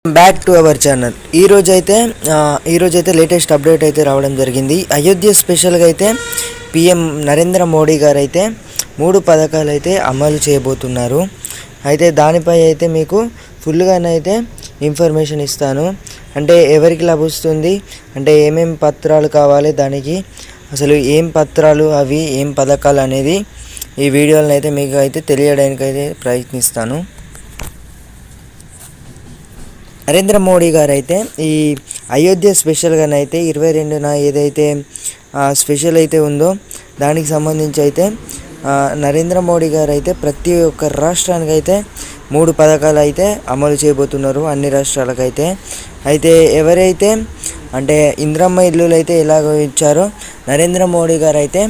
Back to our channel. ఈరోజైతే latest update అయితే రావడం జరిగింది. అయోధ్య స్పెషల్గా అయితే పిఎం నరేంద్ర మోడీ గారు అయితే 3 పథకాలు అయితే అమలు చేయబోతున్నారు. అయితే దానిపై అయితే మీకు ఫుల్గానైతే ఇన్ఫర్మేషన్ ఇస్తాను. అంటే ఎవరికి లభిస్తుంది, అంటే ఏమేం పత్రాలు కావాలి, దానికి అసలు ఏం పత్రాలు, అవి ఏం పథకాలు అనేది ఈ వీడియోలను అయితే మీకు అయితే తెలియడానికి అయితే ప్రయత్నిస్తాను. నరేంద్ర మోడీ గారు అయితే ఈ అయోధ్య స్పెషల్గానైతే 22న ఏదైతే స్పెషల్ అయితే ఉందో దానికి సంబంధించి అయితే నరేంద్ర మోడీ గారు అయితే ప్రతి ఒక్క రాష్ట్రానికి అయితే 3 పథకాలు అయితే అమలు చేయబోతున్నారు, అన్ని రాష్ట్రాలకైతే. అయితే ఎవరైతే అంటే ఇంద్రమ్మ ఇల్లులు అయితే ఎలాగో ఇచ్చారో నరేంద్ర మోడీ గారు అయితే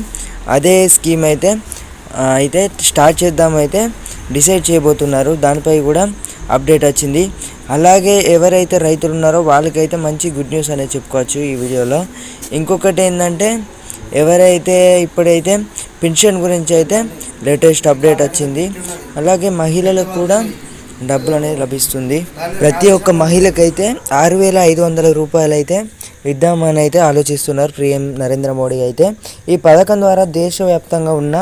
అదే స్కీమ్ అయితే స్టార్ట్ చేద్దామైతే డిసైడ్ చేయబోతున్నారు. దానిపై కూడా అప్డేట్ వచ్చింది. అలాగే ఎవరైతే రైతులు ఉన్నారో వాళ్ళకైతే మంచి గుడ్ న్యూస్ అనేది చెప్పుకోవచ్చు ఈ వీడియోలో. ఇంకొకటి ఏంటంటే ఎవరైతే ఇప్పుడైతే పెన్షన్ గురించి అయితే లేటెస్ట్ అప్డేట్ వచ్చింది. అలాగే మహిళలకు కూడా డబ్బులు అనేది లభిస్తుంది. ప్రతి ఒక్క మహిళకైతే 6,500 రూపాయలు అయితే ఇద్దామని అయితే ఆలోచిస్తున్నారు పిఎం నరేంద్ర మోడీ అయితే. ఈ పథకం ద్వారా దేశవ్యాప్తంగా ఉన్న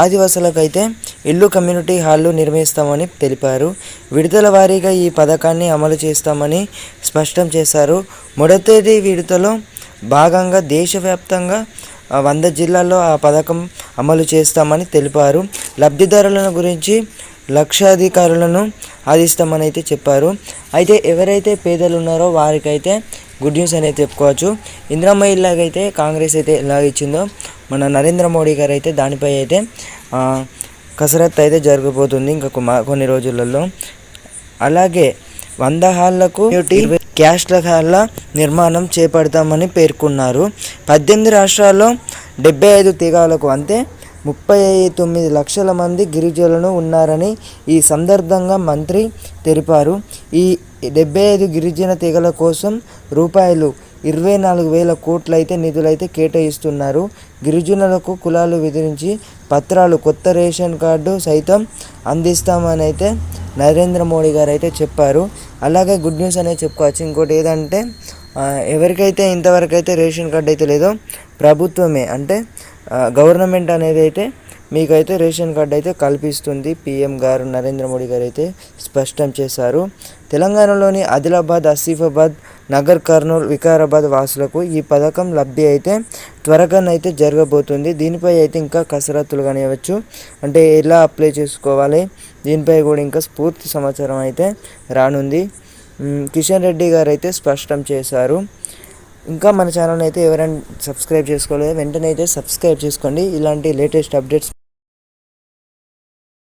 ఆదివాసులకైతే ఇల్లు, కమ్యూనిటీ హాళ్ళు నిర్మిస్తామని తెలిపారు. విడతల వారీగా ఈ పథకాన్ని అమలు చేస్తామని స్పష్టం చేశారు. మొదటి విడతలో భాగంగా దేశవ్యాప్తంగా 100 జిల్లాల్లో ఆ పథకం అమలు చేస్తామని తెలిపారు. లబ్ధిదారులను గురించి లక్షాధికారులను ఆదిస్తామని అయితే చెప్పారు. అయితే ఎవరైతే పేదలు ఉన్నారో వారికైతే గుడ్ న్యూస్ అనేది చెప్పుకోవచ్చు. ఇందిరమ్మ ఇల్లాగైతే కాంగ్రెస్ అయితే ఎలాగ ఇచ్చిందో మన నరేంద్ర మోడీ గారు అయితే దానిపై అయితే కసరత్తు అయితే జరగబోతుంది ఇంకా కొన్ని రోజులలో. అలాగే 100 హాళ్లకు క్యాష్ల హాళ్ల నిర్మాణం చేపడతామని పేర్కొన్నారు. 18 రాష్ట్రాల్లో 75 తెగలకు అంటే 39 లక్షల మంది గిరిజనులు ఉన్నారని ఈ సందర్భంగా మంత్రి తెలిపారు. ఈ 75 గిరిజన తెగల కోసం రూపాయలు 24,000 కోట్లు అయితే నిధులైతే కేటాయిస్తున్నారు. గిరిజనులకు కులాలు విధించి పత్రాలు, కొత్త రేషన్ కార్డు సైతం అందిస్తామని అయితే నరేంద్ర మోడీ గారు అయితే చెప్పారు. అలాగే గుడ్ న్యూస్ అనేది చెప్పుకోవచ్చు. ఇంకోటి ఏదంటే ఎవరికైతే ఇంతవరకు అయితే రేషన్ కార్డు అయితే లేదో ప్రభుత్వమే అంటే గవర్నమెంట్ అనేది అయితే మీకైతే రేషన్ కార్డు అయితే కల్పిస్తుంది. పిఎం గారు నరేంద్ర మోడీ గారు అయితే స్పష్టం చేశారు. తెలంగాణలోని ఆదిలాబాద్, ఆసిఫాబాద్, నగర్ కర్నూలు, వికారాబాద్ వాసులకు ఈ పథకం లబ్ధి అయితే త్వరగానైతే జరగబోతుంది. దీనిపై అయితే ఇంకా కసరత్తులు కానివ్వచ్చు, అంటే ఎలా అప్లై చేసుకోవాలి దీనిపై కూడా ఇంకా పూర్తి సమాచారం అయితే రానుంది. కిషన్ రెడ్డి గారు అయితే స్పష్టం చేశారు. ఇంకా మన ఛానల్ అయితే ఎవరైనా సబ్స్క్రైబ్ చేసుకోలేదు వెంటనే అయితే సబ్స్క్రైబ్ చేసుకోండి. ఇలాంటి లేటెస్ట్ అప్డేట్స్